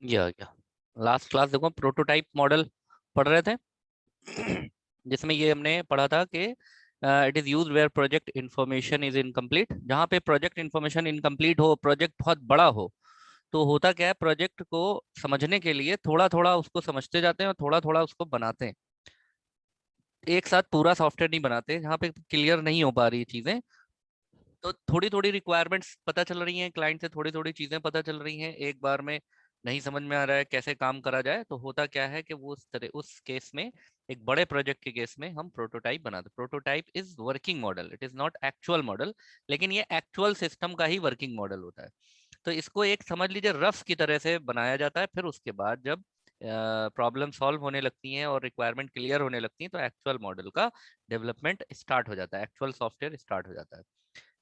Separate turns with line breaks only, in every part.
ये आ गया। लास्ट क्लास देखो प्रोटोटाइप मॉडल पढ़ रहे थे जिसमें ये हमने पढ़ा था कि it is use where project information is incomplete. जहाँ पे प्रोजेक्ट इंफॉर्मेशन इनकम्प्लीट हो, प्रोजेक्ट बहुत बड़ा हो, तो होता क्या है, प्रोजेक्ट को समझने के लिए थोड़ा थोड़ा उसको समझते जाते हैं और थोड़ा थोड़ा उसको बनाते हैं। एक साथ पूरा सॉफ्टवेयर नहीं बनाते। जहाँ पे क्लियर नहीं हो पा रही चीजें, तो थोड़ी थोड़ी रिक्वायरमेंट्स पता चल रही हैं, क्लाइंट से थोड़ी थोड़ी चीजें पता चल रही हैं, एक बार में नहीं समझ में आ रहा है कैसे काम करा जाए, तो होता क्या है कि वो उस तरह उस केस में, एक बड़े प्रोजेक्ट के केस में हम प्रोटोटाइप बनाते। Prototype is working model, it is not actual model, लेकिन ये एक्चुअल सिस्टम का ही वर्किंग मॉडल होता है। तो इसको एक समझ लीजिए रफ की तरह से बनाया जाता है। फिर उसके बाद जब प्रॉब्लम सॉल्व होने लगती हैं और रिक्वायरमेंट क्लियर होने लगती हैं, तो एक्चुअल मॉडल का डेवलपमेंट स्टार्ट हो जाता है, एक्चुअल सॉफ्टवेयर स्टार्ट हो जाता है।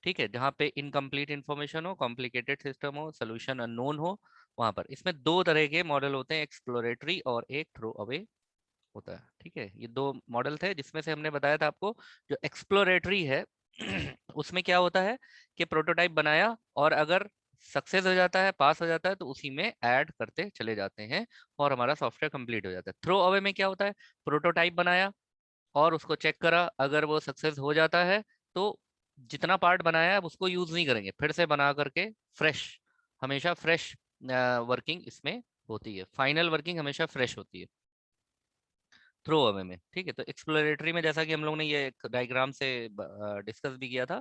ठीक है, जहाँ पे इनकम्प्लीट इंफॉर्मेशन हो, कॉम्प्लिकेटेड सिस्टम हो, सोल्यूशन अननोन हो, वहां पर इसमें दो तरह के मॉडल होते हैं, एक्सप्लोरेटरी और एक थ्रो अवे होता है। ठीक है, ये दो मॉडल थे जिसमें से हमने बताया था आपको, जो एक्सप्लोरेटरी है उसमें क्या होता है कि प्रोटोटाइप बनाया और अगर सक्सेस हो जाता है, पास हो जाता है, तो उसी में ऐड करते चले जाते हैं और हमारा सॉफ्टवेयर कंप्लीट हो जाता है। थ्रो अवे में क्या होता है, प्रोटोटाइप बनाया और उसको चेक करा, अगर वो सक्सेस हो जाता है तो जितना पार्ट बनाया है अब उसको यूज नहीं करेंगे, फिर से बना करके फ्रेश, हमेशा फ्रेश वर्किंग इसमें होती है, फाइनल वर्किंग हमेशा फ्रेश होती है थ्रो अवे में। ठीक है, तो एक्सप्लोरेटरी में जैसा कि हम लोग ने ये एक डायग्राम से डिस्कस भी किया था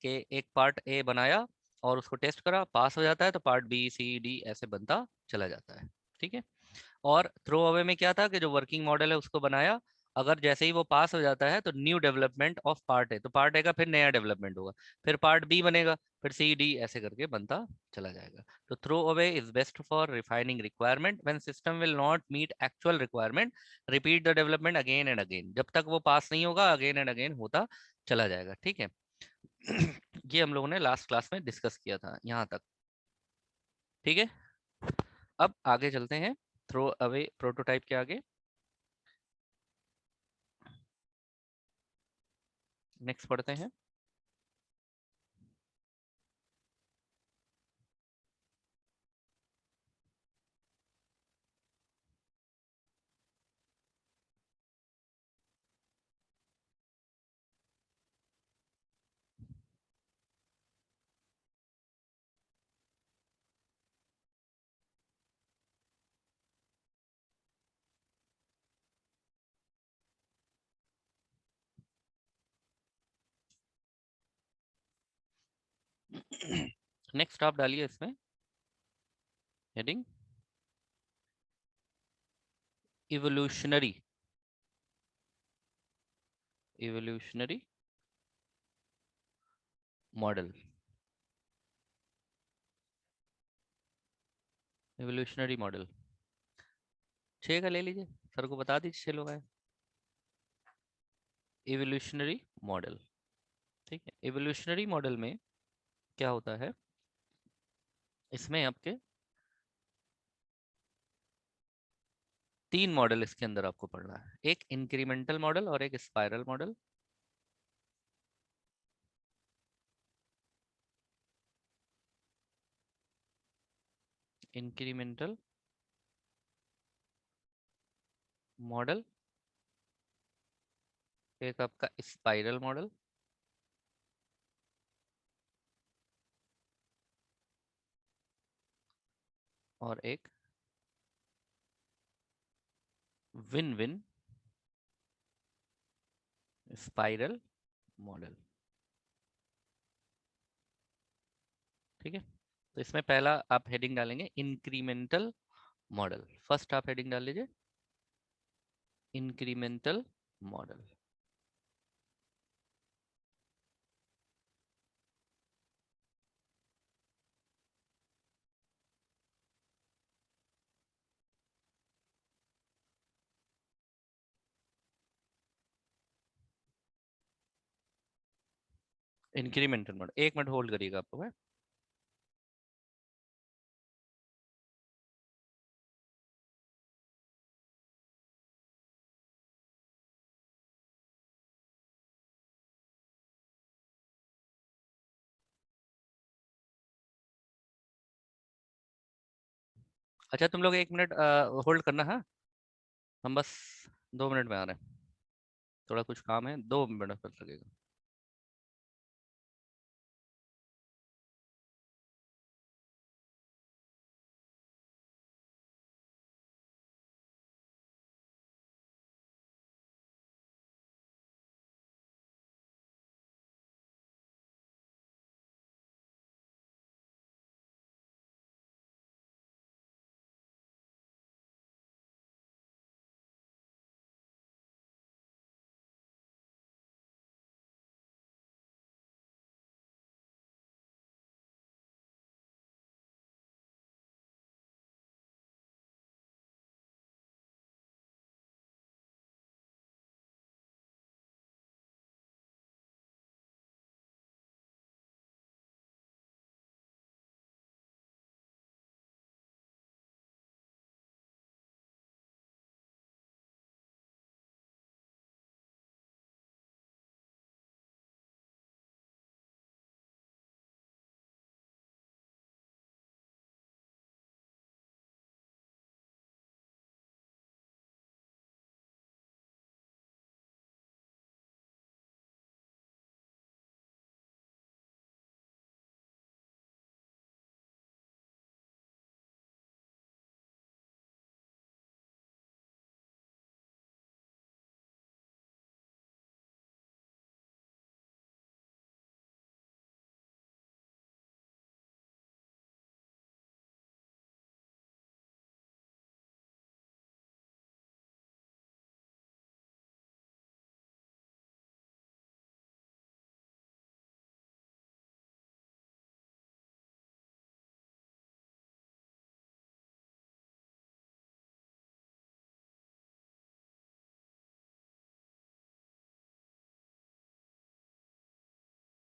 कि एक पार्ट ए बनाया और उसको टेस्ट करा, पास हो जाता है तो पार्ट बी सी डी ऐसे बनता चला जाता है। ठीक है, और थ्रो अवे में क्या था कि जो वर्किंग मॉडल है उसको बनाया, अगर जैसे ही वो पास हो जाता है तो न्यू डेवलपमेंट ऑफ पार्ट है, तो पार्ट ए का फिर नया डेवलपमेंट होगा, फिर पार्ट बी बनेगा, फिर सी डी ऐसे करके बनता चला जाएगा। तो throw away is best for refining requirement when system will not meet actual requirement, repeat the development again and again, जब तक वो पास नहीं होगा अगेन एंड अगेन होता चला जाएगा। ठीक है ये हम लोगों ने लास्ट क्लास में डिस्कस किया था यहाँ तक। ठीक है, अब आगे चलते हैं थ्रो अवे प्रोटोटाइप के आगे, नेक्स्ट पढ़ते हैं। नेक्स्ट आप डालिए इसमें heading evolutionary, evolutionary model, evolutionary model 6 का ले लीजिए, सर को बता दीजिए 6 लोग आए। इवोल्यूशनरी मॉडल, ठीक है, इवोल्यूशनरी मॉडल में क्या होता है, इसमें आपके 3 मॉडल इसके अंदर आपको पढ़ना है, एक इंक्रीमेंटल मॉडल और एक स्पाइरल मॉडल। इंक्रीमेंटल मॉडल, एक आपका स्पाइरल मॉडल, और एक विन विन स्पाइरल मॉडल। ठीक है, तो इसमें पहला आप हेडिंग डालेंगे इंक्रीमेंटल मॉडल, फर्स्ट आप हेडिंग डाल लीजिए incremental model. Incremental model, 1 minute hold करिएगा आपको मैं। अच्छा तुम लोग 1 मिनट होल्ड करना है, हम बस 2 मिनट में आ रहे हैं, थोड़ा कुछ काम है, 2 मिनट बस लगेगा।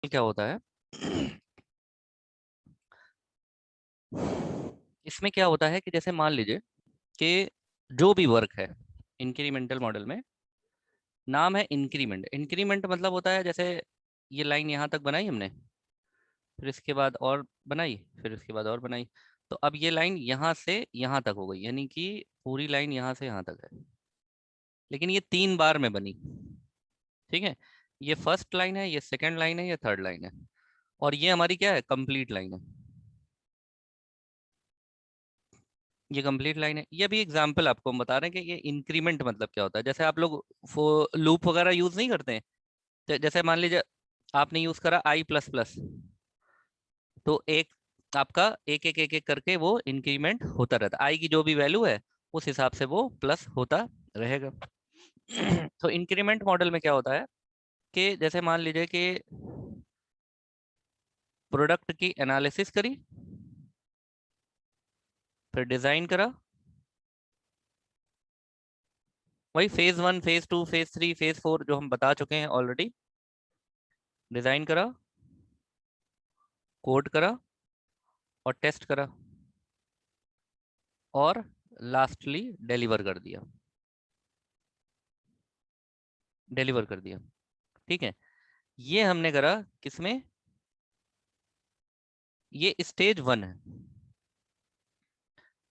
क्या होता है इसमें, क्या होता है कि जैसे मान लीजिए कि जो भी वर्क है इंक्रीमेंटल मॉडल में, नाम है इंक्रीमेंट। इंक्रीमेंट मतलब होता है जैसे ये लाइन यहाँ तक बनाई हमने, फिर इसके बाद और बनाई, फिर इसके बाद और बनाई, तो अब ये लाइन यहाँ से यहाँ तक हो गई, यानी कि पूरी लाइन यहाँ से यहाँ तक है, लेकिन ये 3 बार में बनी। ठीक है, ये फर्स्ट लाइन है, ये सेकंड लाइन है, ये थर्ड लाइन है, और ये हमारी क्या है, कंप्लीट लाइन है। ये कंप्लीट लाइन है। ये भी एग्जांपल आपको हम बता रहे हैं कि ये इंक्रीमेंट मतलब क्या होता है। जैसे आप लोग लूप वगैरह यूज नहीं करते हैं, तो जैसे मान लीजिए आपने यूज करा आई प्लस प्लस, तो एक आपका एक एक एक एक करके वो इंक्रीमेंट होता रहता है, आई की जो भी वैल्यू है उस हिसाब से वो प्लस होता रहेगा। तो इंक्रीमेंट मॉडल में क्या होता है कि जैसे मान लीजिए कि प्रोडक्ट की एनालिसिस करी, फिर डिजाइन करा, वही फेज 1 फेज 2 फेज 3 फेज 4 जो हम बता चुके हैं ऑलरेडी। डिजाइन करा, कोड करा, और टेस्ट करा, और लास्टली डिलीवर कर दिया। डिलीवर कर दिया, ठीक है। ये हमने करा किसमें, ये स्टेज 1 है।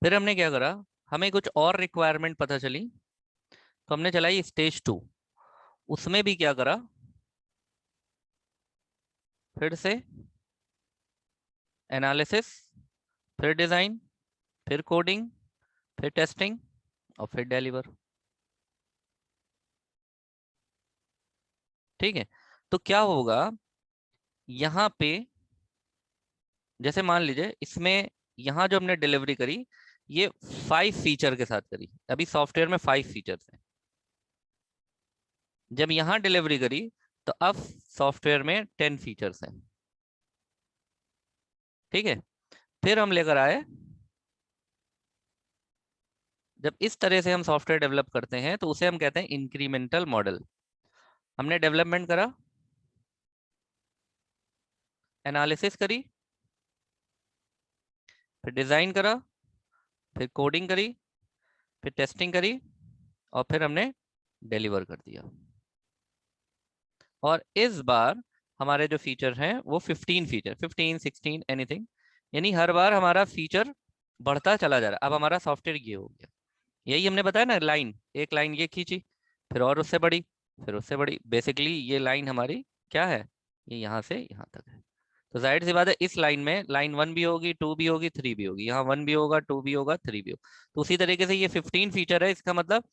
फिर हमने क्या करा, हमें कुछ और रिक्वायरमेंट पता चली, तो हमने चलाई स्टेज 2। उसमें भी क्या करा, फिर से एनालिसिस, फिर डिजाइन, फिर कोडिंग, फिर टेस्टिंग, और फिर डिलीवर। ठीक है, तो क्या होगा यहाँ पे, जैसे मान लीजिए इसमें यहाँ जो हमने डिलीवरी करी, ये 5 फीचर के साथ करी। अभी सॉफ्टवेयर में 5 फीचर्स हैं, जब यहाँ डिलीवरी करी तो अब सॉफ्टवेयर में 10 फीचर्स हैं। ठीक है, फिर हम लेकर आए, जब इस तरह से हम सॉफ्टवेयर डेवलप करते हैं तो उसे हम कहते हैं इंक्रीमेंटल मॉडल। हमने डेवलपमेंट करा, एनालिसिस करी, फिर डिजाइन करा, फिर कोडिंग करी, फिर टेस्टिंग करी, और फिर हमने डिलीवर कर दिया। और इस बार हमारे जो फीचर हैं वो 15 फीचर, 15 16 एनीथिंग, यानी हर बार हमारा फीचर बढ़ता चला जा रहा है। अब हमारा सॉफ्टवेयर ये हो गया, यही हमने बताया ना, लाइन, एक लाइन ये खींची, फिर और उससे बड़ी, फिर उससे बड़ी, बेसिकली ये लाइन हमारी क्या है, ये यहाँ से यहाँ तक है। तो जाहिर सी बात है इस लाइन में लाइन 1 भी होगी, 2 भी होगी, 3 भी होगी, यहाँ 1 भी होगा, 2 भी होगा, 3 भी होगा। तो उसी तरीके से ये 15 फीचर है, इसका मतलब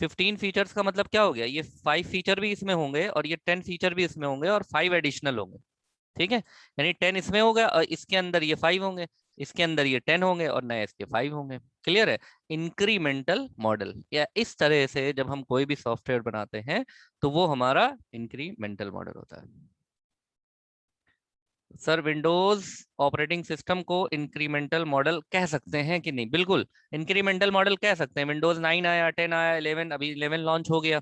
15 फीचर्स का मतलब क्या हो गया, ये 5 फीचर भी इसमें होंगे और ये 10 फीचर भी इसमें होंगे और 5 एडिशनल होंगे। ठीक है, यानी 10 इसमें हो गया और इसके अंदर ये 5 होंगे, इसके अंदर ये 10 होंगे और नए इसके 5 होंगे। क्लियर है? इंक्रीमेंटल मॉडल, या इस तरह से जब हम कोई भी सॉफ्टवेयर बनाते हैं तो वो हमारा इंक्रीमेंटल मॉडल होता है। सर विंडोज ऑपरेटिंग सिस्टम को इंक्रीमेंटल मॉडल कह सकते हैं कि नहीं? बिल्कुल इंक्रीमेंटल मॉडल कह सकते हैं। विंडोज 9 आया, 10 आया, 11, अभी 11 लॉन्च हो गया,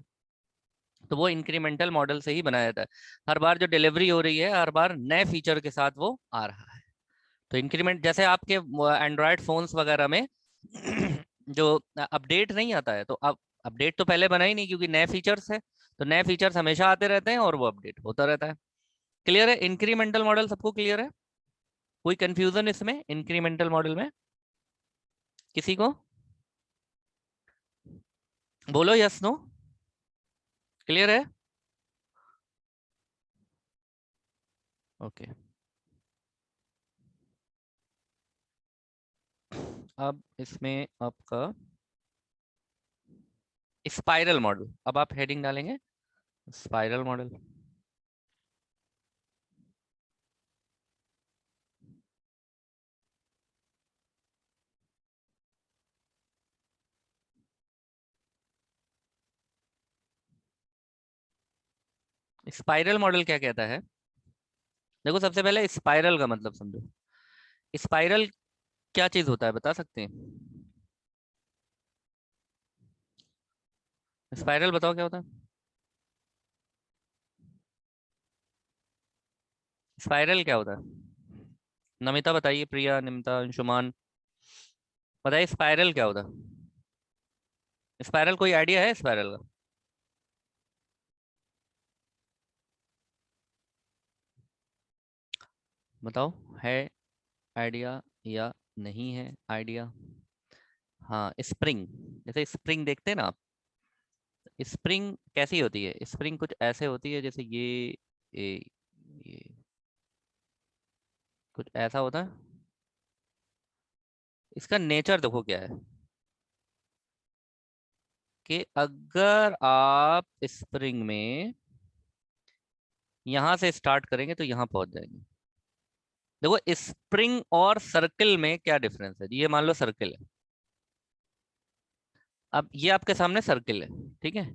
तो वो इंक्रीमेंटल मॉडल से ही बनाया जाता है। हर बार जो डिलीवरी हो रही है, हर बार नए फीचर के साथ वो आ रहा है। तो इंक्रीमेंट, जैसे आपके एंड्रॉयड फोन्स वगैरह में जो अपडेट नहीं आता है, तो अब अपडेट तो पहले बना ही नहीं क्योंकि नए फीचर्स है, तो नए फीचर्स हमेशा आते रहते हैं और वो अपडेट होता रहता है। क्लियर है? इंक्रीमेंटल मॉडल सबको क्लियर है? कोई कंफ्यूजन इसमें इंक्रीमेंटल मॉडल में किसी को? बोलो यस नो। क्लियर है? ओके। अब इसमें आपका स्पाइरल मॉडल, अब आप हेडिंग डालेंगे स्पाइरल मॉडल। स्पाइरल मॉडल क्या कहता है? देखो सबसे पहले स्पाइरल का मतलब समझो। स्पाइरल क्या चीज होता है, बता सकते हैं? स्पाइरल बताओ क्या होता है? स्पाइरल क्या होता है? नमिता बताइए, प्रिया, निमिता, अंशुमान, बताइए स्पाइरल क्या होता है? स्पाइरल कोई आइडिया है स्पाइरल का? बताओ, है आइडिया या नहीं है आइडिया? हाँ, स्प्रिंग, जैसे स्प्रिंग देखते हैं ना आप, स्प्रिंग कैसी होती है? स्प्रिंग कुछ ऐसे होती है जैसे ये कुछ ऐसा होता है। इसका नेचर देखो क्या है, कि अगर आप स्प्रिंग में यहां से स्टार्ट करेंगे तो यहां पहुंच जाएंगे। देखो स्प्रिंग और सर्किल में क्या डिफरेंस है, ये मान लो सर्किल है, अब ये आपके सामने सर्किल है, ठीक है।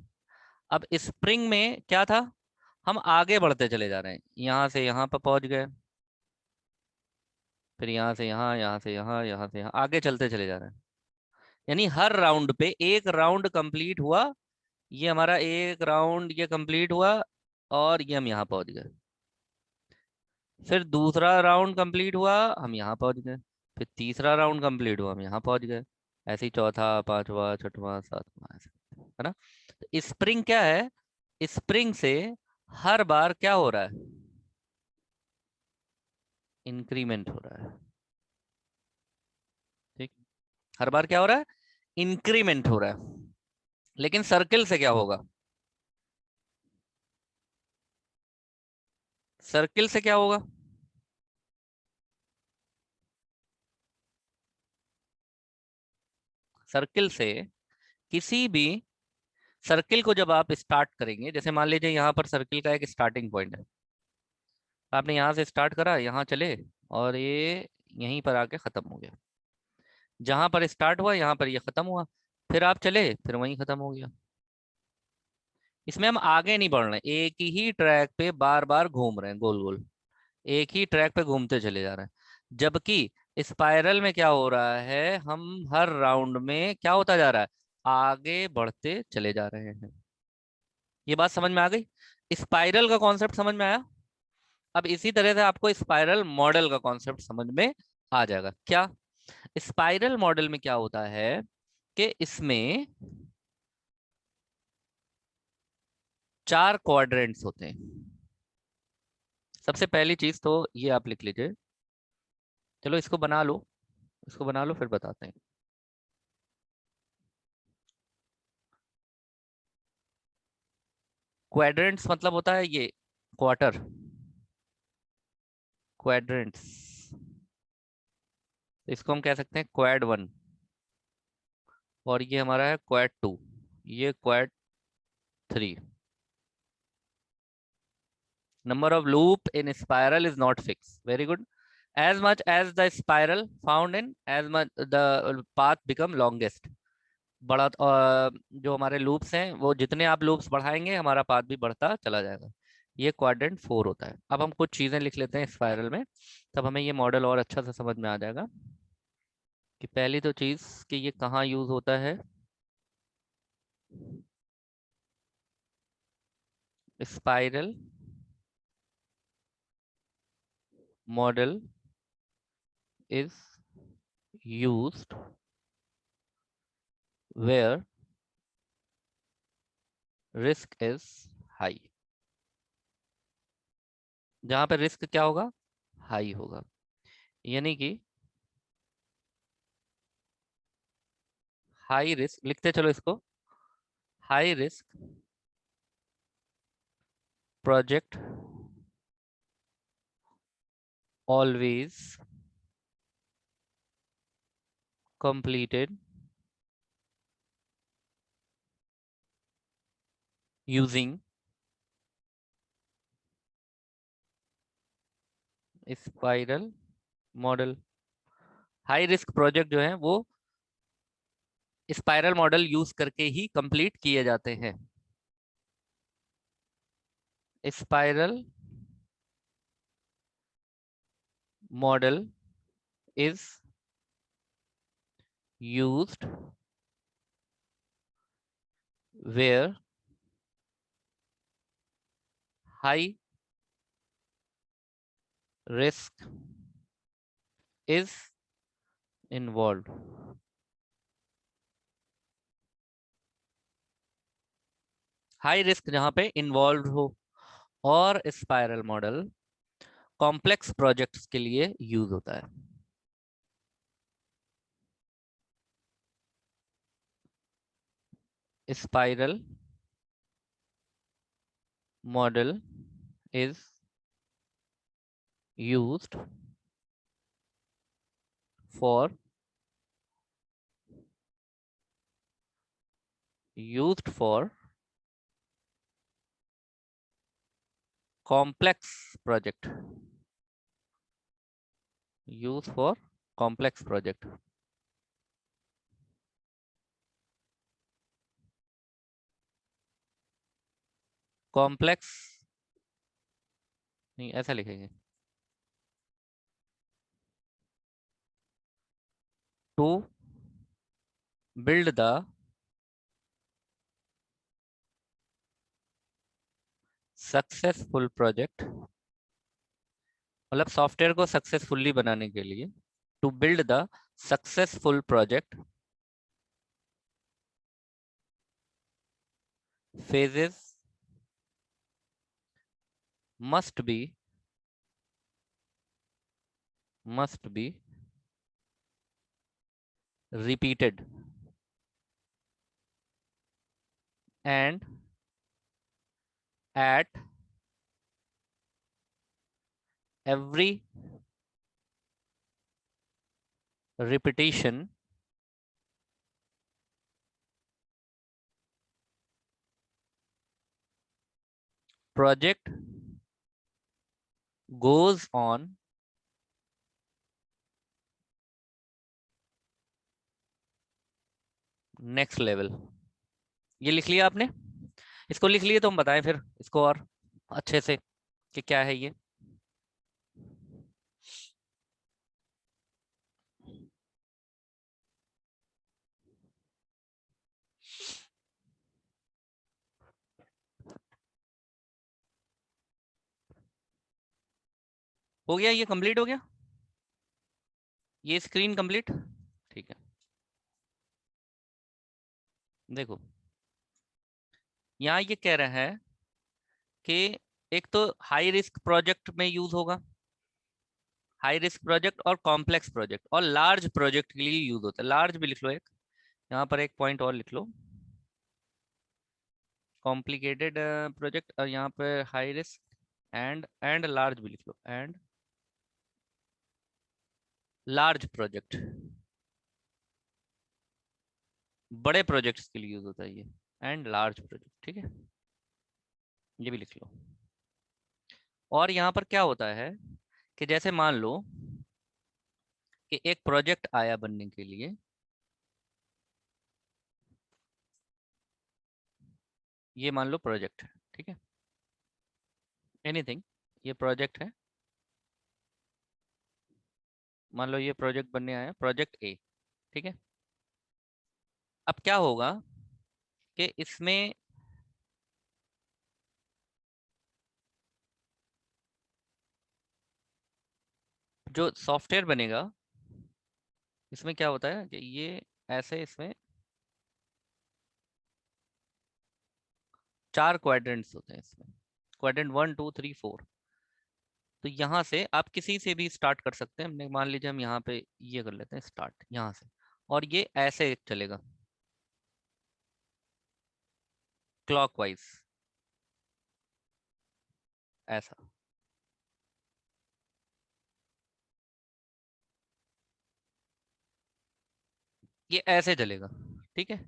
अब स्प्रिंग में क्या था, हम आगे बढ़ते चले जा रहे हैं, यहां से यहां पर पहुंच गए, फिर यहाँ से यहाँ, यहाँ से यहाँ, यहाँ से यहाँ, आगे चलते चले जा रहे हैं। यानी हर राउंड पे एक राउंड कंप्लीट हुआ, ये हमारा एक राउंड ये कंप्लीट हुआ और ये हम यहाँ पहुंच गए। फिर दूसरा राउंड कंप्लीट हुआ, हम यहाँ पहुंच गए। फिर तीसरा राउंड कंप्लीट हुआ, हम यहाँ पहुंच गए। ऐसे ही चौथा, पांचवा, छठवां, सातवां, ऐसे, है ना? तो स्प्रिंग क्या है? स्प्रिंग से हर बार क्या हो रहा है? इंक्रीमेंट हो रहा है। ठीक, हर बार क्या हो रहा है? इंक्रीमेंट हो रहा है। लेकिन सर्किल से क्या होगा? सर्किल से क्या होगा? सर्किल से, किसी भी सर्किल को जब आप स्टार्ट करेंगे, जैसे मान लीजिए यहाँ पर सर्किल का एक स्टार्टिंग पॉइंट है, आपने यहाँ से स्टार्ट करा, यहाँ चले और ये यहीं पर आके खत्म हो गया। जहां पर स्टार्ट हुआ यहाँ पर ये खत्म हुआ, फिर आप चले, फिर वहीं खत्म हो गया। इसमें हम आगे नहीं बढ़ रहे हैं, एक ही ट्रैक पे बार बार घूम रहे हैं गोल गोल, एक ही ट्रैक पे घूमते चले जा रहे हैं। जबकि स्पाइरल में क्या हो रहा है, हम हर राउंड में क्या होता जा रहा है, आगे बढ़ते चले जा रहे हैं। ये बात समझ में आ गई? स्पाइरल का कॉन्सेप्ट समझ में आया? अब इसी तरह से आपको स्पाइरल मॉडल का कॉन्सेप्ट समझ में आ जाएगा। क्या स्पाइरल मॉडल में क्या होता है, कि इसमें 4 क्वाड्रेंट्स होते हैं। सबसे पहली चीज तो ये आप लिख लीजिए, चलो इसको बना लो, इसको बना लो फिर बताते हैं। क्वाड्रेंट्स मतलब होता है ये क्वार्टर, क्वाड्रेंट्स। इसको हम कह सकते हैं क्वाड 1, और ये हमारा है क्वाड 2, ये quad 3। Number of loop in spiral is not fixed. Very good. As much as the spiral found in, as much the path become longest. बड़ा जो हमारे लूप्स हैं वो जितने आप लूप्स बढ़ाएंगे हमारा पाथ भी बढ़ता चला जाएगा। ये क्वाड्रेंट 4 होता है। अब हम कुछ चीजें लिख लेते हैं स्पाइरल में, तब हमें ये मॉडल और अच्छा से समझ में आ जाएगा। कि पहली तो चीज कि ये कहाँ यूज होता है। Spiral model is used where risk is high। जहां पर रिस्क क्या होगा, हाई होगा। यानी कि हाई रिस्क लिखते चलो इसको, high risk project always completed using spiral model. High risk project जो है वो स्पाइरल मॉडल यूज करके ही कंप्लीट किए जाते हैं। Spiral model is used where high risk is involve. High risk जहां पे इन्वॉल्व हो, और स्पाइरल मॉडल कॉम्प्लेक्स प्रोजेक्ट्स के लिए यूज होता है। Spiral model is used for complex project, use for complex project। Complex नहीं, ऐसा लिखेंगे, to build the successful project, मतलब सॉफ्टवेयर को सक्सेसफुली बनाने के लिए, to build the successful project phases must be repeated and at every repetition project goes on next level. ये लिख लिया आपने, इसको लिख लिए तो हम बताएं फिर इसको और अच्छे से कि क्या है ये। हो गया, ये कंप्लीट हो गया, ये स्क्रीन कंप्लीट। ठीक है, देखो यहाँ ये कह रहा है कि एक तो हाई रिस्क प्रोजेक्ट में यूज होगा। हाई रिस्क प्रोजेक्ट और कॉम्प्लेक्स प्रोजेक्ट और लार्ज प्रोजेक्ट के लिए यूज होता है। लार्ज भी लिख लो, एक यहाँ पर एक पॉइंट और लिख लो, कॉम्प्लिकेटेड प्रोजेक्ट, और यहाँ पे हाई रिस्क एंड लार्ज भी लिख लो, एंड लार्ज प्रोजेक्ट, बड़े प्रोजेक्ट्स के लिए यूज होता है ये, एंड लार्ज प्रोजेक्ट, ठीक है, ये भी लिख लो। और यहाँ पर क्या होता है कि जैसे मान लो कि एक प्रोजेक्ट आया बनने के लिए, ये मान लो प्रोजेक्ट है, ठीक है, एनीथिंग, ये प्रोजेक्ट है, मान लो ये प्रोजेक्ट बनने आया, प्रोजेक्ट ए, ठीक है। अब क्या होगा कि इसमें जो सॉफ्टवेयर बनेगा, इसमें क्या होता है कि ये ऐसे, इसमें 4 क्वाड्रेंट्स होते हैं, इसमें क्वाड्रेंट 1 2 3 4। तो यहाँ से आप किसी से भी स्टार्ट कर सकते हैं। हमने मान लीजिए हम यहाँ पे ये कर लेते हैं स्टार्ट यहाँ से, और ये ऐसे चलेगा क्लॉकवाइज, ऐसा, ये ऐसे चलेगा, ठीक है।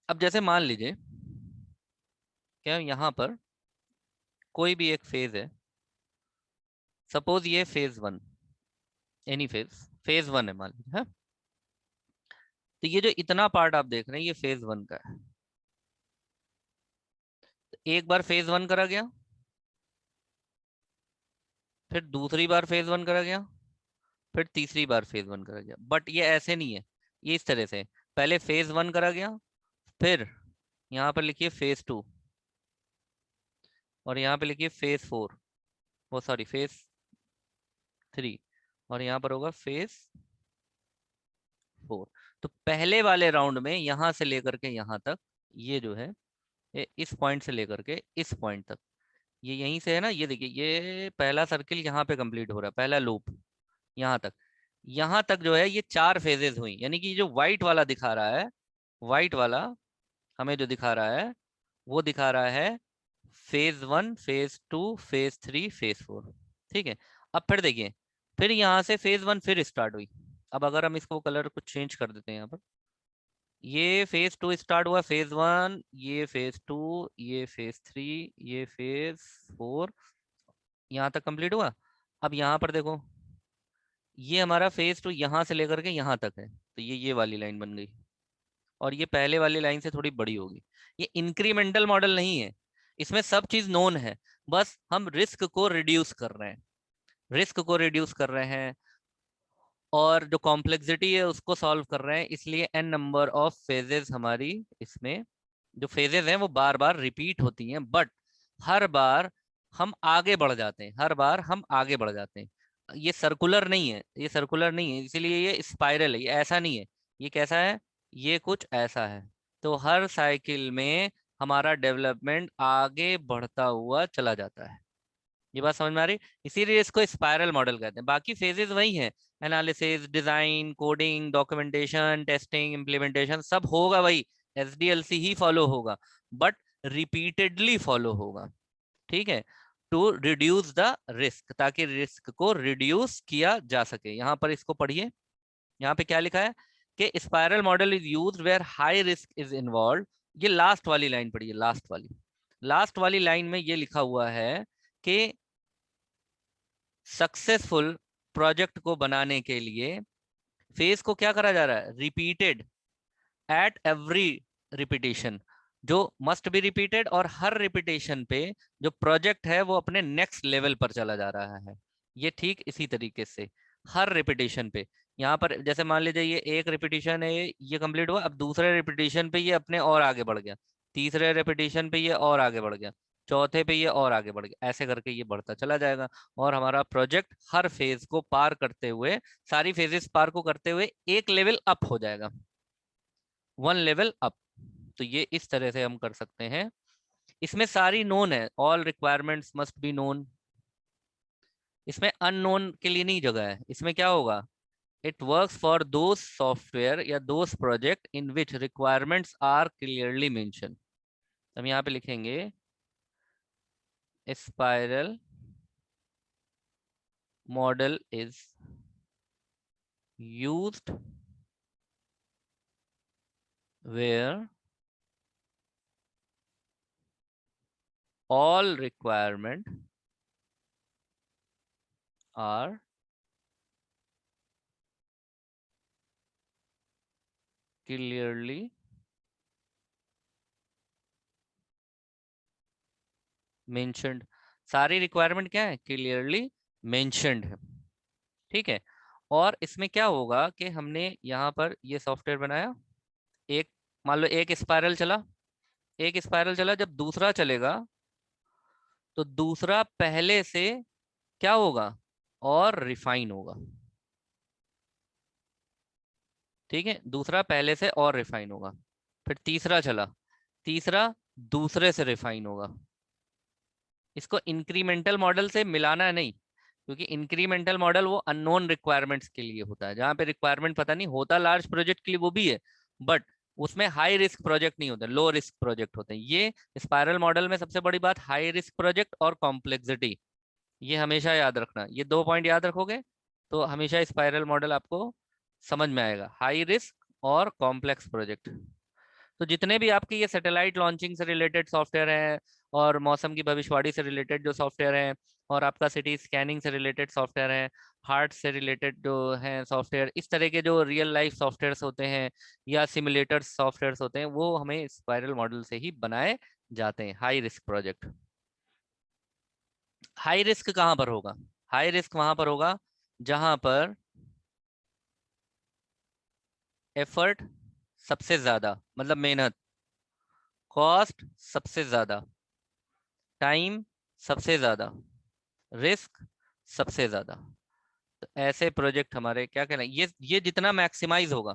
अब जैसे मान लीजिए क्या यहाँ पर कोई भी एक फेज है, सपोज ये फेज 1, एनी फेज 1 है मान लीजिए, हाँ? तो ये जो इतना पार्ट आप देख रहे हैं ये फेज 1 का है। तो एक बार फेज 1 करा गया, फिर दूसरी बार फेज 1 करा गया, फिर तीसरी बार फेज 1 करा गया। बट ये ऐसे नहीं है, ये इस तरह से है। पहले फेज 1 करा गया, फिर यहाँ पर लिखिए फेज 2, और यहाँ पे लिखिए फेज 4, वो सॉरी फेज 3, और यहाँ पर होगा फेज 4। तो पहले वाले राउंड में यहाँ से लेकर के यहाँ तक, ये जो है ये इस पॉइंट से लेकर के इस पॉइंट तक, ये यहीं से है ना, ये देखिए ये पहला सर्किल यहाँ पे कंप्लीट हो रहा है, पहला लूप यहाँ तक, यहाँ तक जो है ये 4 फेजेस हुई। यानी कि जो व्हाइट वाला दिखा रहा है, व्हाइट वाला हमें जो दिखा रहा है वो दिखा रहा है फेज 1 फेज 2 फेज 3 फेज 4, ठीक है। अब फिर देखिए, फिर यहाँ से फेज 1 फिर स्टार्ट हुई। अब अगर हम इसको कलर कुछ चेंज कर देते हैं यहाँ पर, ये फेज 2 स्टार्ट हुआ, फेज 1, ये फेज 2, ये फेज 3, ये फेज 4, यहाँ तक कंप्लीट हुआ। अब यहाँ पर देखो, ये हमारा फेज 2 यहाँ से लेकर के यहाँ तक है, तो ये वाली लाइन बन गई, और ये पहले वाली लाइन से थोड़ी बड़ी होगी। ये इंक्रीमेंटल मॉडल नहीं है, इसमें सब चीज नोन है, बस हम रिस्क को रिड्यूस कर रहे हैं, रिस्क को रिड्यूस कर रहे हैं, और जो कॉम्प्लेक्सिटी है उसको सॉल्व कर रहे हैं। इसलिए एन नंबर ऑफ फेजेस हमारी इसमें, जो फेजेस हैं वो बार बार रिपीट होती हैं, बट हर बार हम आगे बढ़ जाते हैं, हर बार हम आगे बढ़ जाते हैं। ये सर्कुलर नहीं है, ये सर्कुलर नहीं है, इसीलिए ये स्पाइरल है, ये ऐसा नहीं है। ये कैसा है, ये कुछ ऐसा है। तो हर साइकिल में हमारा डेवलपमेंट आगे बढ़ता हुआ चला जाता है। ये बात समझ में आ रही? इसीलिए इसको स्पाइरल मॉडल कहते हैं। बाकी फेजेस वही हैं, analysis, design, coding, documentation, testing, implementation, सब होगा वही, एसडीएलसी ही फॉलो होगा, बट रिपीटेडली फॉलो होगा, ठीक है, टू रिड्यूस द रिस्क, ताकि रिस्क को रिड्यूस किया जा सके। यहाँ पर इसको पढ़िए, यहाँ पे क्या लिखा है कि spiral model is used where high risk is involve. ये लास्ट वाली लाइन पढ़िए, लास्ट वाली लाइन में ये लिखा हुआ है कि सक्सेसफुल प्रोजेक्ट को बनाने के लिए फेज को क्या करा जा रहा है, रिपीटेड एट एवरी रिपीटेशन, जो मस्ट बी रिपीटेड, और हर रिपीटेशन पे जो प्रोजेक्ट है वो अपने नेक्स्ट लेवल पर चला जा रहा है। ये ठीक इसी तरीके से हर रिपीटेशन पे, यहाँ पर जैसे मान लीजिए ये एक रिपीटेशन है, ये कंप्लीट हुआ, अब दूसरे रिपीटेशन पे ये अपने और आगे बढ़ गया, तीसरे रिपीटेशन पे ये और आगे बढ़ गया, चौथे पे ये और आगे बढ़ गया, ऐसे करके ये बढ़ता चला जाएगा। और हमारा प्रोजेक्ट हर फेज को पार करते हुए, सारी फेजेस पार को करते हुए एक लेवल अप हो जाएगा, 1 लेवल अप। तो ये इस तरह से हम कर सकते हैं। इसमें सारी नोन है, all requirements must be known, इसमें अननोन के लिए नहीं जगह है, इसमें क्या होगा, it works for those software या those project in which requirements are clearly mention. हम यहाँ पे लिखेंगे spiral model is used where all requirement are clearly mentioned। सारी रिक्वायरमेंट क्या है, क्लियरली मेंशन्ड है, ठीक है। और इसमें क्या होगा कि हमने यहाँ पर ये सॉफ्टवेयर बनाया, एक मान लो एक स्पाइरल चला, एक स्पाइरल चला, जब दूसरा चलेगा तो दूसरा पहले से क्या होगा, और रिफाइन होगा, ठीक है, दूसरा पहले से और रिफाइन होगा। फिर तीसरा चला, तीसरा दूसरे से रिफाइन होगा। इसको इंक्रीमेंटल मॉडल से मिलाना नहीं, क्योंकि इंक्रीमेंटल मॉडल वो अननोन रिक्वायरमेंट्स के लिए होता है, जहां पे रिक्वायरमेंट पता नहीं होता, लार्ज प्रोजेक्ट के लिए वो भी है, बट उसमें हाई रिस्क प्रोजेक्ट नहीं होते, लो रिस्क प्रोजेक्ट होते हैं। ये स्पाइरल मॉडल में सबसे बड़ी बात हाई रिस्क प्रोजेक्ट और कॉम्प्लेक्सिटी, ये हमेशा याद रखना, ये 2 पॉइंट याद रखोगे तो हमेशा स्पाइरल मॉडल आपको समझ में आएगा, हाई रिस्क और कॉम्प्लेक्स प्रोजेक्ट। तो जितने भी आपके ये सैटेलाइट लॉन्चिंग से रिलेटेड सॉफ्टवेयर हैं, और मौसम की भविष्यवाणी से रिलेटेड जो सॉफ्टवेयर हैं, और आपका सिटी स्कैनिंग से रिलेटेड सॉफ्टवेयर हैं, हार्ट से रिलेटेड जो हैं सॉफ्टवेयर, इस तरह के जो रियल लाइफ सॉफ्टवेयर्स होते हैं या सिमुलेटर सॉफ्टवेयर्स होते हैं, वो हमें स्पाइरल मॉडल से ही बनाए जाते हैं, high risk project. High risk कहाँ पर होगा, हाई रिस्क वहां पर होगा जहां पर एफर्ट सबसे ज्यादा, मतलब मेहनत, कॉस्ट सबसे ज्यादा, टाइम सबसे ज्यादा, रिस्क सबसे ज्यादा। तो ऐसे प्रोजेक्ट हमारे क्या कहना, ये जितना मैक्सिमाइज होगा,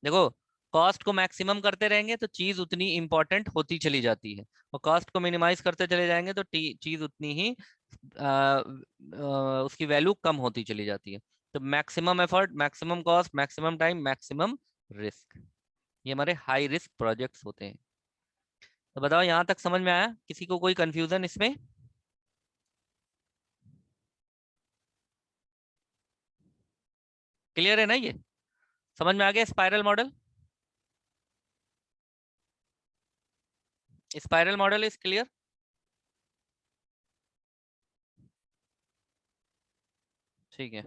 देखो कॉस्ट को मैक्सिमम करते रहेंगे तो चीज उतनी इंपॉर्टेंट होती चली जाती है, और कॉस्ट को मिनिमाइज करते चले जाएंगे तो चीज उतनी ही उसकी वैल्यू कम होती चली जाती है। तो maximum effort, maximum cost, maximum time, maximum risk, ये हमारे हाई रिस्क प्रोजेक्ट्स होते हैं। तो बताओ यहां तक समझ में आया, किसी को कोई कंफ्यूजन इसमें? क्लियर है ना, ये समझ में आ गया spiral model? Spiral model is clear? ठीक है।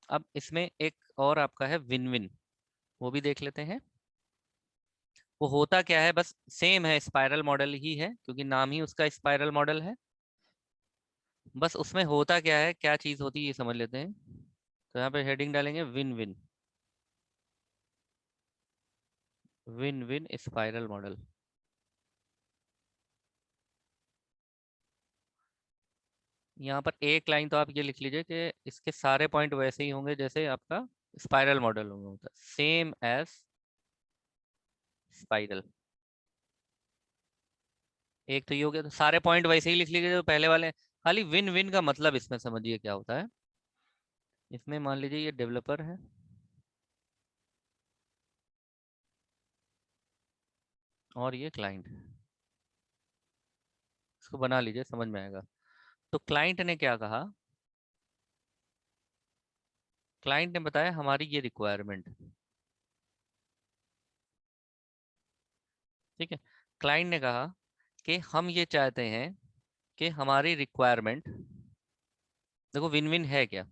अब इसमें एक और आपका है विन विन, वो भी देख लेते हैं। वो होता क्या है, बस सेम है, स्पाइरल मॉडल ही है, क्योंकि नाम ही उसका स्पाइरल मॉडल है। बस उसमें होता क्या है, क्या चीज होती है, ये समझ लेते हैं। तो यहाँ पे हेडिंग डालेंगे win win, win win spiral model. यहाँ पर एक लाइन तो आप ये लिख लीजिए कि इसके सारे पॉइंट वैसे ही होंगे जैसे आपका स्पाइरल मॉडल होता है, सेम एज स्पाइरल। एक तो ये हो गया, तो सारे पॉइंट वैसे ही लिख लीजिए जो पहले वाले। खाली विन विन का मतलब इसमें समझिए क्या होता है। इसमें मान लीजिए ये डेवलपर है और ये क्लाइंट है, इसको बना लीजिए, समझ में आएगा। तो क्लाइंट ने क्या कहा, क्लाइंट ने बताया हमारी ये रिक्वायरमेंट, ठीक है। क्लाइंट ने कहा कि हम ये चाहते हैं कि हमारी रिक्वायरमेंट, देखो विन विन है क्या,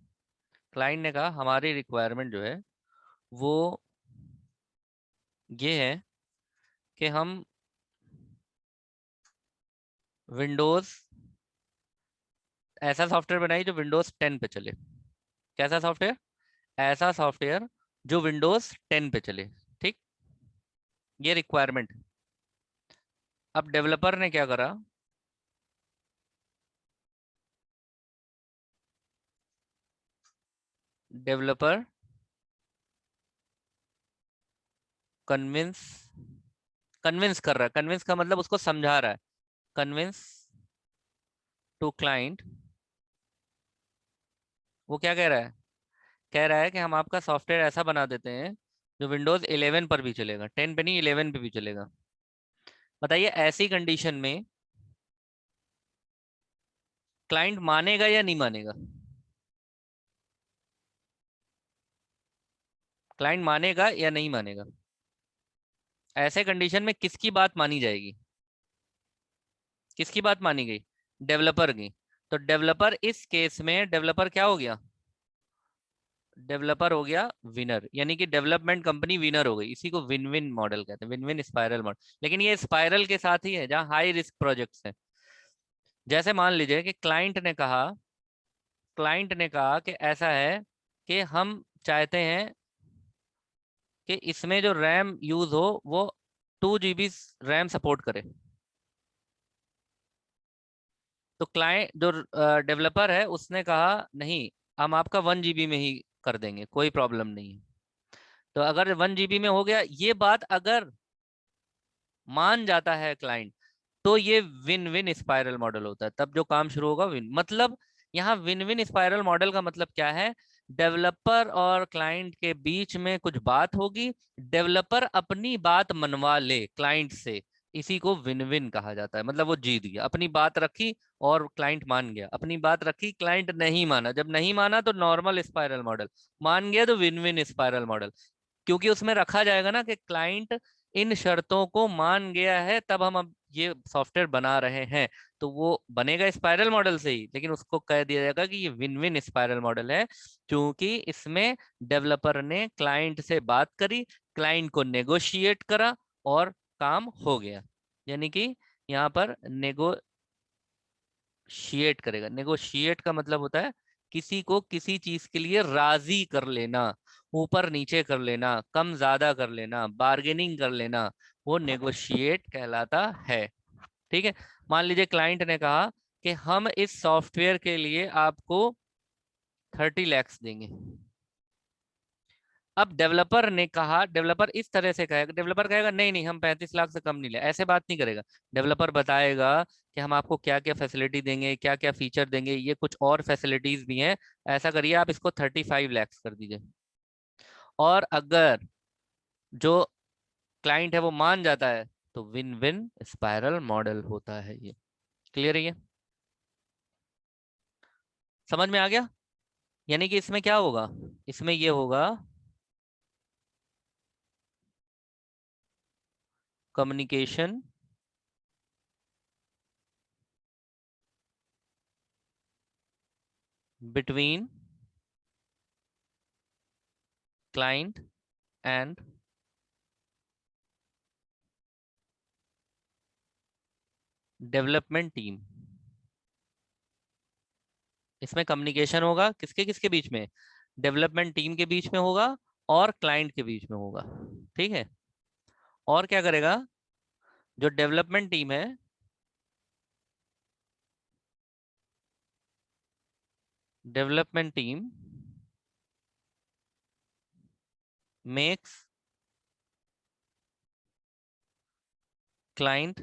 क्लाइंट ने कहा हमारी रिक्वायरमेंट जो है वो ये है कि हम विंडोज, ऐसा सॉफ्टवेयर बनाइए जो विंडोज 10 पे चले। कैसा सॉफ्टवेयर, ऐसा सॉफ्टवेयर जो विंडोज 10 पे चले, ठीक, ये रिक्वायरमेंट। अब डेवलपर ने क्या करा, डेवलपर कन्विंस, कन्विंस कर रहा है, कन्विंस का मतलब उसको समझा रहा है, कन्विंस टू क्लाइंट। वो क्या कह रहा है? कह रहा है कि हम आपका सॉफ्टवेयर ऐसा बना देते हैं जो विंडोज 11 पर भी चलेगा, 10 पे नहीं 11 पे भी चलेगा। बताइए ऐसी कंडीशन में क्लाइंट मानेगा या नहीं मानेगा? क्लाइंट मानेगा या नहीं मानेगा? ऐसे कंडीशन में किसकी बात मानी जाएगी? किसकी बात मानी गई? डेवलपर की। तो डेवलपर, इस केस में डेवलपर क्या हो गया? डेवलपर हो गया विनर, यानी कि डेवलपमेंट कंपनी विनर हो गई। इसी को विन विन मॉडल कहते हैं, विन विन स्पाइरल मॉडल। लेकिन ये स्पाइरल के साथ ही है जहां हाई रिस्क प्रोजेक्ट्स हैं। जैसे मान लीजिए कि क्लाइंट ने कहा कि ऐसा है कि हम चाहते हैं कि इसमें जो रैम यूज हो वो 2 GB रैम सपोर्ट करे। तो क्लाइंट जो डेवलपर है उसने कहा नहीं, हम आपका 1 GB में ही कर देंगे, कोई प्रॉब्लम नहीं है। तो अगर 1 GB में हो गया, ये बात अगर मान जाता है क्लाइंट, तो ये विन विन स्पाइरल मॉडल होता है। तब जो काम शुरू होगा विन, मतलब यहाँ विन विन स्पाइरल मॉडल का मतलब क्या है? डेवलपर और क्लाइंट के बीच में कुछ बात होगी, डेवलपर अपनी बात मनवा ले क्लाइंट से, इसी को विन विन कहा जाता है। मतलब वो जीत गया, अपनी बात रखी और क्लाइंट मान गया, अपनी बात रखी क्लाइंट नहीं माना, जब नहीं माना तो नॉर्मल स्पाइरल मॉडल, मान गया तो विन विन स्पाइरल मॉडल। क्योंकि उसमें रखा जाएगा ना कि क्लाइंट इन शर्तों को मान गया है, तब हम अब ये सॉफ्टवेयर बना रहे हैं। तो वो बनेगा स्पाइरल मॉडल से ही, लेकिन उसको कह दिया जाएगा कि ये विन विन स्पाइरल मॉडल है, क्योंकि इसमें डेवलपर ने क्लाइंट से बात करी, क्लाइंट को नेगोशिएट करा और काम हो गया। यानी कि यहाँ पर नेगोशिएट करेगा। नेगोशिएट का मतलब होता है किसी को किसी चीज के लिए राजी कर लेना, ऊपर नीचे कर लेना, कम ज्यादा कर लेना, बार्गेनिंग कर लेना, वो नेगोशिएट कहलाता है। ठीक है। मान लीजिए क्लाइंट ने कहा कि हम इस सॉफ्टवेयर के लिए आपको 30 लाख देंगे। अब डेवलपर ने कहा, डेवलपर इस तरह से कहेगा, डेवलपर कहेगा नहीं नहीं हम 35 लाख से कम नहीं ले, ऐसे बात नहीं करेगा। डेवलपर बताएगा कि हम आपको क्या क्या फैसिलिटी देंगे, क्या क्या फीचर देंगे, ये कुछ और फैसिलिटीज भी हैं, ऐसा करिए आप इसको 35 लाख कर दीजिए। और अगर जो क्लाइंट है वो मान जाता है तो विन विन स्पाइरल मॉडल होता है ये। क्लियर है ये? समझ में आ गया? यानी कि इसमें क्या होगा? इसमें ये होगा communication between client and development team. इसमें कम्युनिकेशन होगा किसके किसके बीच में? डेवलपमेंट टीम के बीच में होगा और क्लाइंट के बीच में होगा। ठीक है। और क्या करेगा? जो डेवलपमेंट टीम है, development team makes client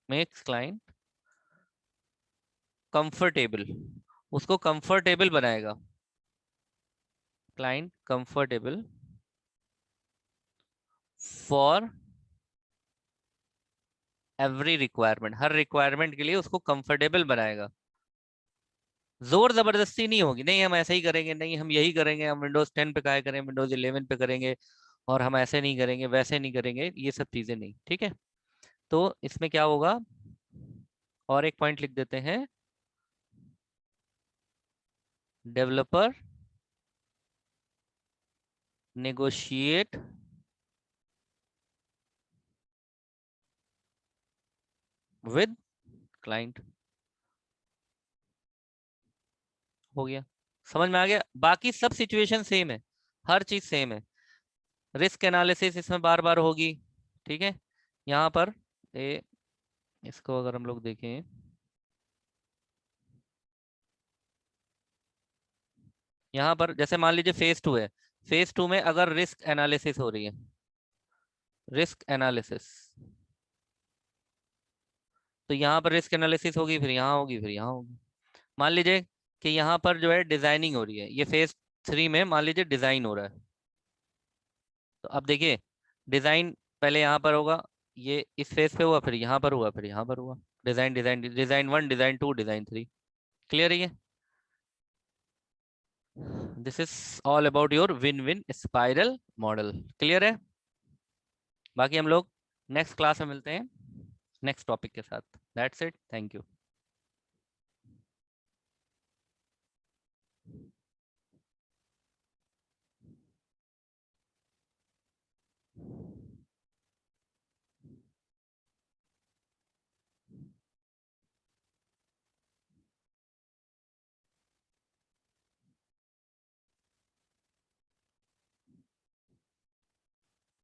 client comfortable, उसको कंफर्टेबल बनाएगा। Client comfortable for every requirement, her requirement के लिए उसको कंफर्टेबल बनाएगा। जोर जबरदस्ती नहीं होगी, नहीं हम ऐसे ही करेंगे, नहीं हम यही करेंगे, हम विंडोज 10 पे काय करें, विंडोज 11 पे करेंगे, और हम ऐसे नहीं करेंगे वैसे नहीं करेंगे, ये सब चीजें नहीं। ठीक है। तो इसमें क्या होगा, और एक पॉइंट लिख देते हैं, डेवलपर नेगोशिएट विद क्लाइंट। हो गया? समझ में आ गया? बाकी सब सिचुएशन सेम है, हर चीज सेम है। रिस्क एनालिसिस इसमें बार बार होगी। ठीक है। यहाँ पर इसको अगर हम लोग देखें, यहाँ पर जैसे मान लीजिए फेज 2 है, फेज 2 में अगर रिस्क एनालिसिस हो रही है, रिस्क एनालिसिस, तो यहाँ पर रिस्क एनालिसिस होगी, फिर यहाँ होगी, फिर यहाँ होगी। मान लीजिए कि यहाँ पर जो है डिजाइनिंग हो रही है, ये फेज 3 में मान लीजिए डिजाइन हो रहा है। तो अब देखिए डिजाइन पहले यहाँ पर होगा, ये इस फेज पे हुआ, फिर यहाँ पर हुआ, फिर यहाँ पर हुआ। Design design design 1, design 2, design 3। Clear है ये? This is all about your win win spiral model. Clear है? बाकी हम लोग नेक्स्ट क्लास में मिलते हैं नेक्स्ट टॉपिक के साथ। That's it, thank you.